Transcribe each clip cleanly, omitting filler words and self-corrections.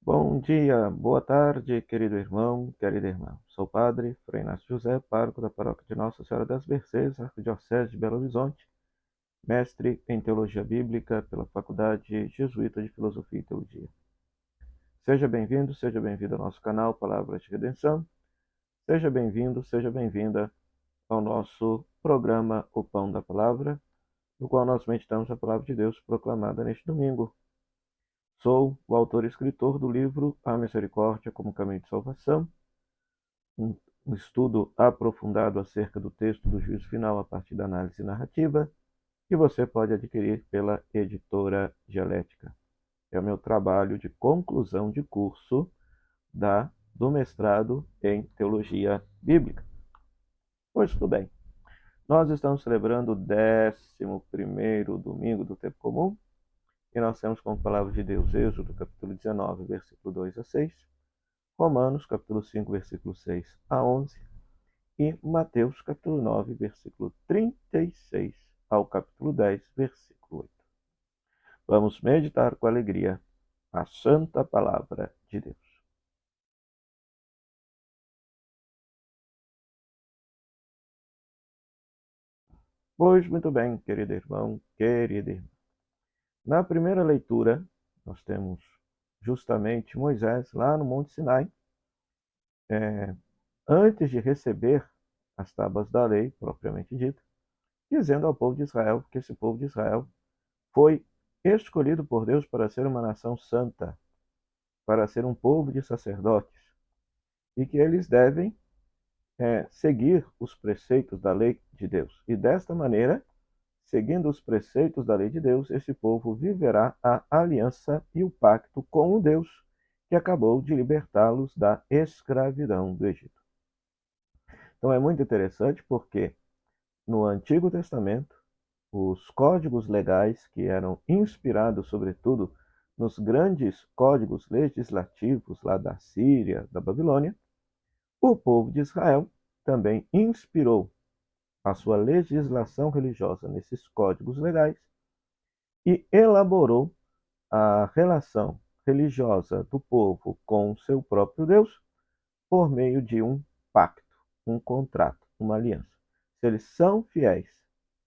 Bom dia, boa tarde, querido irmão, querida irmã. Sou o padre Frei Inácio José, pároco da paróquia de Nossa Senhora das Mercês, Arquidiocese de Belo Horizonte, mestre em Teologia Bíblica pela Faculdade Jesuíta de Filosofia e Teologia. Seja bem-vindo, seja bem-vindo ao nosso canal Palavras de Redenção. Seja bem-vindo, seja bem-vinda ao nosso programa O Pão da Palavra, no qual nós meditamos a Palavra de Deus proclamada neste domingo. Sou o autor e escritor do livro A Misericórdia como Caminho de Salvação, um estudo aprofundado acerca do texto do juízo final a partir da análise narrativa, que você pode adquirir pela editora Dialética. É o meu trabalho de conclusão de curso do mestrado em Teologia Bíblica. Pois tudo bem. Nós estamos celebrando o 11º domingo do tempo comum, e nós temos como palavra de Deus Êxodo, capítulo 19, versículo 2 a 6, Romanos, capítulo 5, versículo 6 a 11, e Mateus, capítulo 9, versículo 36 ao capítulo 10, versículo 8. Vamos meditar com alegria a santa palavra de Deus. Pois muito bem, querido irmão, querida irmã. Na primeira leitura, nós temos justamente Moisés lá no Monte Sinai, antes de receber as tábuas da lei, propriamente dita, dizendo ao povo de Israel que esse povo de Israel foi escolhido por Deus para ser uma nação santa, para ser um povo de sacerdotes, e que eles devem seguir os preceitos da lei de Deus. E desta maneira, seguindo os preceitos da lei de Deus, esse povo viverá a aliança e o pacto com o Deus que acabou de libertá-los da escravidão do Egito. Então é muito interessante porque no Antigo Testamento, os códigos legais que eram inspirados, sobretudo, nos grandes códigos legislativos lá da Síria, da Babilônia, o povo de Israel também inspirou a sua legislação religiosa nesses códigos legais e elaborou a relação religiosa do povo com o seu próprio Deus por meio de um pacto, um contrato, uma aliança. Se eles são fiéis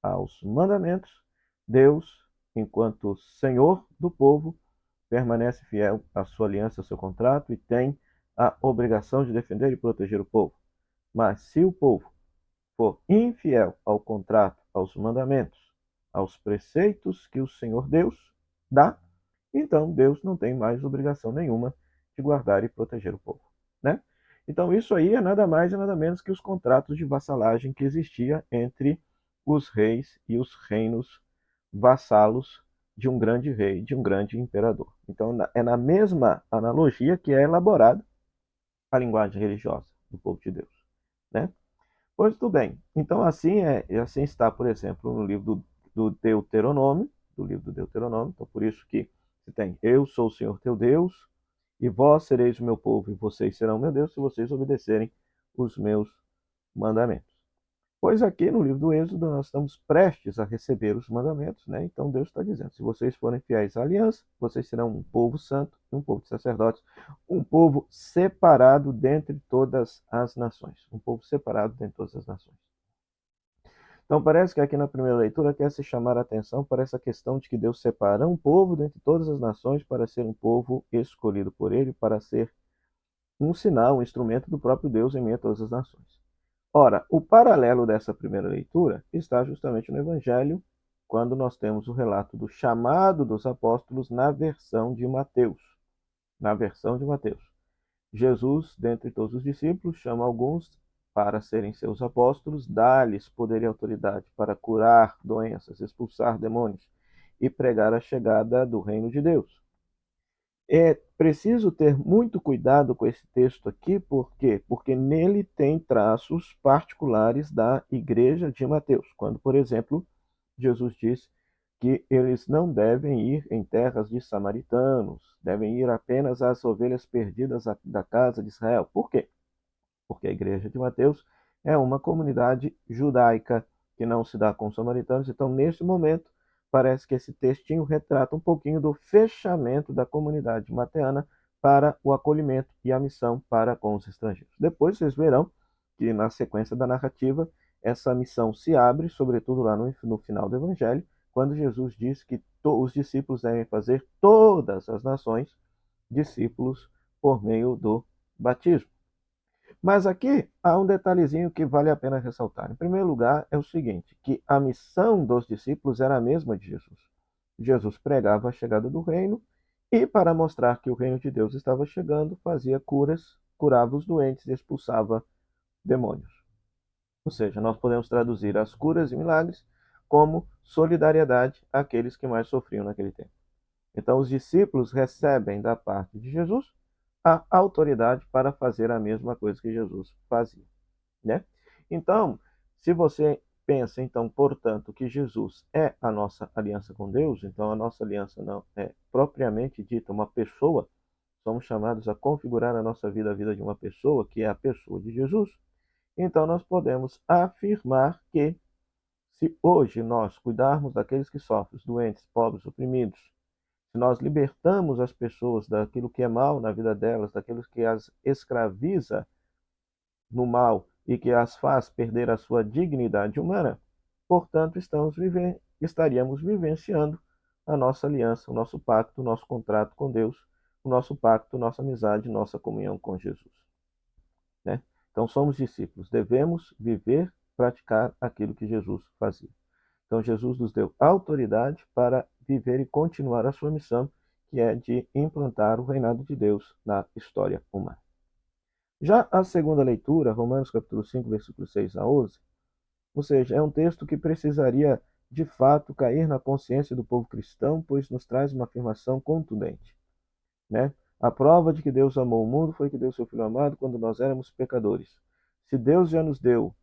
aos mandamentos, Deus, enquanto Senhor do povo, permanece fiel à sua aliança, ao seu contrato e tem a obrigação de defender e proteger o povo. Mas se o povo for infiel ao contrato, aos mandamentos, aos preceitos que o Senhor Deus dá, então Deus não tem mais obrigação nenhuma de guardar e proteger o povo, né? Então isso aí é nada mais e nada menos que os contratos de vassalagem que existia entre os reis e os reinos vassalos de um grande rei, de um grande imperador. Então é na mesma analogia que é elaborada a linguagem religiosa do povo de Deus, né? Pois tudo bem. Então assim está, por exemplo, no livro do Deuteronômio, Então por isso que se tem: Eu sou o Senhor teu Deus, e vós sereis o meu povo, e vocês serão meu Deus, se vocês obedecerem os meus mandamentos. Pois aqui no livro do Êxodo nós estamos prestes a receber os mandamentos, né? Então Deus está dizendo: se vocês forem fiéis à aliança, vocês serão um povo santo, um povo de sacerdotes, um povo separado dentre todas as nações. Um povo separado dentre todas as nações. Então parece que aqui na primeira leitura quer se chamar a atenção para essa questão de que Deus separa um povo dentre todas as nações para ser um povo escolhido por ele, para ser um sinal, um instrumento do próprio Deus em meio a todas as nações. Ora, o paralelo dessa primeira leitura está justamente no Evangelho, quando nós temos o relato do chamado dos apóstolos na versão de Mateus. Na versão de Mateus. Jesus, dentre todos os discípulos, chama alguns para serem seus apóstolos, dá-lhes poder e autoridade para curar doenças, expulsar demônios e pregar a chegada do reino de Deus. É preciso ter muito cuidado com esse texto aqui, por quê? Porque nele tem traços particulares da igreja de Mateus, quando, por exemplo, Jesus diz que eles não devem ir em terras de samaritanos, devem ir apenas às ovelhas perdidas da casa de Israel. Por quê? Porque a igreja de Mateus é uma comunidade judaica que não se dá com os samaritanos, então nesse momento parece que esse textinho retrata um pouquinho do fechamento da comunidade mateana para o acolhimento e a missão para com os estrangeiros. Depois vocês verão que na sequência da narrativa essa missão se abre, sobretudo lá no final do Evangelho, quando Jesus diz que os discípulos devem fazer todas as nações discípulos por meio do batismo. Mas aqui há um detalhezinho que vale a pena ressaltar. Em primeiro lugar, é o seguinte, que a missão dos discípulos era a mesma de Jesus. Jesus pregava a chegada do reino e, para mostrar que o reino de Deus estava chegando, fazia curas, curava os doentes e expulsava demônios. Ou seja, nós podemos traduzir as curas e milagres como solidariedade àqueles que mais sofriam naquele tempo. Então, os discípulos recebem da parte de Jesus a autoridade para fazer a mesma coisa que Jesus fazia, né? Então, se você pensa, então, portanto, que Jesus é a nossa aliança com Deus, então a nossa aliança não é propriamente dita uma pessoa, somos chamados a configurar a nossa vida, a vida de uma pessoa, que é a pessoa de Jesus, então nós podemos afirmar que se hoje nós cuidarmos daqueles que sofrem, os doentes, pobres, oprimidos, se nós libertamos as pessoas daquilo que é mal na vida delas, daquilo que as escraviza no mal e que as faz perder a sua dignidade humana, portanto, estaríamos vivenciando a nossa aliança, o nosso pacto, o nosso contrato com Deus, o nosso pacto, nossa amizade, nossa comunhão com Jesus, né? Então, somos discípulos, devemos viver, praticar aquilo que Jesus fazia. Então, Jesus nos deu autoridade para viver e continuar a sua missão, que é de implantar o reinado de Deus na história humana. Já a segunda leitura, Romanos capítulo 5, versículos 6 a 11, ou seja, é um texto que precisaria de fato cair na consciência do povo cristão, pois nos traz uma afirmação contundente, né? A prova de que Deus amou o mundo foi que deu seu Filho amado quando nós éramos pecadores. Se Deus já nos deu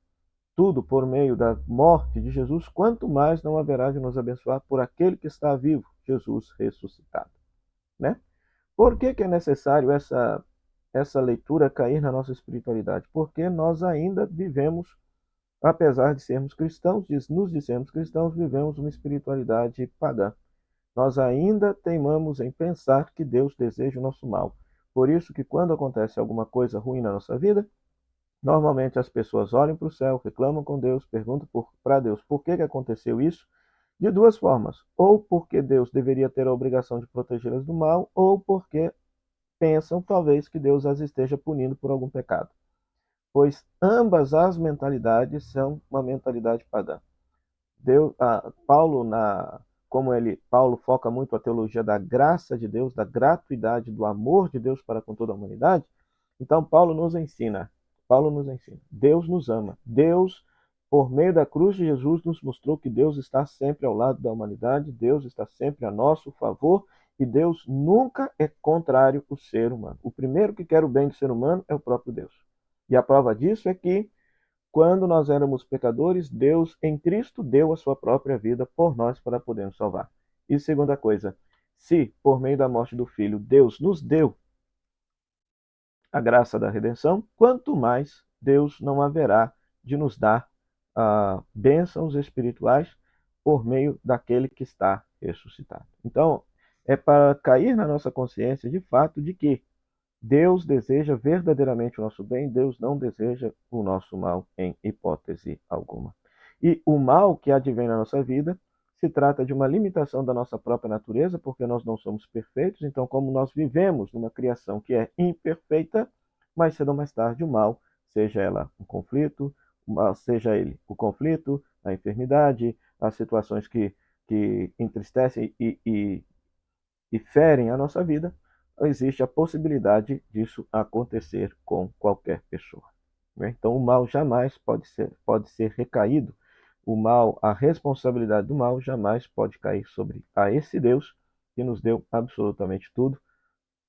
tudo por meio da morte de Jesus, quanto mais não haverá de nos abençoar por aquele que está vivo, Jesus ressuscitado, né? Por que é necessário essa leitura cair na nossa espiritualidade? Porque nós ainda vivemos, apesar de sermos cristãos, nos dizemos cristãos, vivemos uma espiritualidade pagã. Nós ainda teimamos em pensar que Deus deseja o nosso mal. Por isso que quando acontece alguma coisa ruim na nossa vida, normalmente as pessoas olham para o céu, reclamam com Deus, perguntam para Deus por que aconteceu isso, de duas formas. Ou porque Deus deveria ter a obrigação de protegê-las do mal, ou porque pensam talvez que Deus as esteja punindo por algum pecado. Pois ambas as mentalidades são uma mentalidade pagã. Paulo foca muito a teologia da graça de Deus, da gratuidade, do amor de Deus para com toda a humanidade. Então Paulo nos ensina, Deus nos ama, Deus, por meio da cruz de Jesus, nos mostrou que Deus está sempre ao lado da humanidade, Deus está sempre a nosso favor e Deus nunca é contrário ao ser humano. O primeiro que quer o bem do ser humano é o próprio Deus. E a prova disso é que quando nós éramos pecadores, Deus em Cristo deu a sua própria vida por nós para poder nos salvar. E segunda coisa, se por meio da morte do Filho Deus nos deu a graça da redenção, quanto mais Deus não haverá de nos dar bênçãos espirituais por meio daquele que está ressuscitado. Então, é para cair na nossa consciência de fato de que Deus deseja verdadeiramente o nosso bem, Deus não deseja o nosso mal em hipótese alguma. E o mal que advém na nossa vida se trata de uma limitação da nossa própria natureza, porque nós não somos perfeitos, então, como nós vivemos numa criação que é imperfeita, mais cedo ou mais tarde o mal, seja ela um conflito, seja ele o conflito, a enfermidade, as situações que entristecem e ferem a nossa vida, existe a possibilidade disso acontecer com qualquer pessoa, né? Então, o mal jamais pode ser recaído, o mal, a responsabilidade do mal jamais pode cair sobre a esse Deus que nos deu absolutamente tudo,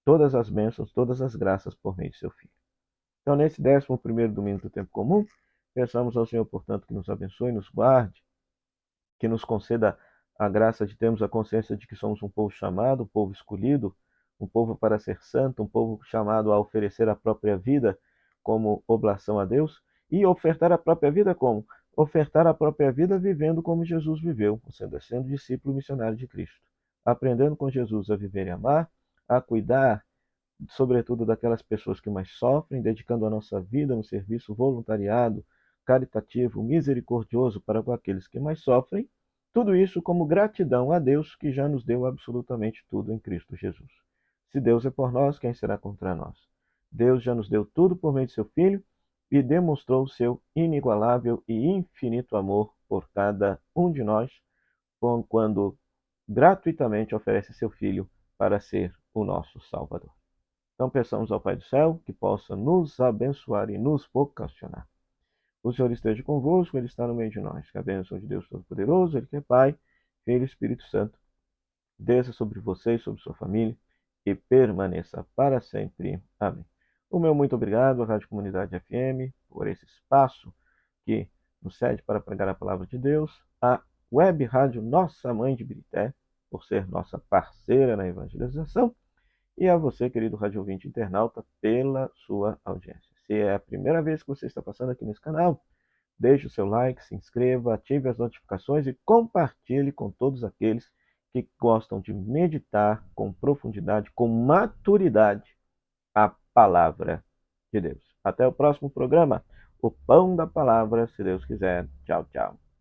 todas as bênçãos, todas as graças por meio de seu Filho. Então, nesse 11º domingo do tempo comum, peçamos ao Senhor, portanto, que nos abençoe, nos guarde, que nos conceda a graça de termos a consciência de que somos um povo chamado, um povo escolhido, um povo para ser santo, um povo chamado a oferecer a própria vida como oblação a Deus e ofertar a própria vida como? Ofertar a própria vida vivendo como Jesus viveu, sendo discípulo missionário de Cristo, aprendendo com Jesus a viver e amar, a cuidar sobretudo daquelas pessoas que mais sofrem, dedicando a nossa vida no serviço voluntariado, caritativo, misericordioso para com aqueles que mais sofrem, tudo isso como gratidão a Deus que já nos deu absolutamente tudo em Cristo Jesus. Se Deus é por nós, quem será contra nós? Deus já nos deu tudo por meio de seu Filho e demonstrou seu inigualável e infinito amor por cada um de nós, quando gratuitamente oferece seu Filho para ser o nosso Salvador. Então peçamos ao Pai do Céu que possa nos abençoar e nos vocacionar. O Senhor esteja convosco, Ele está no meio de nós. Que a bênção de Deus Todo-Poderoso, Ele que é Pai, Filho e Espírito Santo, desça sobre você e sobre sua família e permaneça para sempre. Amém. O meu muito obrigado à Rádio Comunidade FM por esse espaço que nos cede para pregar a palavra de Deus, a Web Rádio Nossa Mãe de Birité, por ser nossa parceira na evangelização, e a você, querido rádio ouvinte internauta, pela sua audiência. Se é a primeira vez que você está passando aqui nesse canal, deixe o seu like, se inscreva, ative as notificações e compartilhe com todos aqueles que gostam de meditar com profundidade, com maturidade, a palavra de Deus. Até o próximo programa, o Pão da Palavra, se Deus quiser. Tchau, tchau.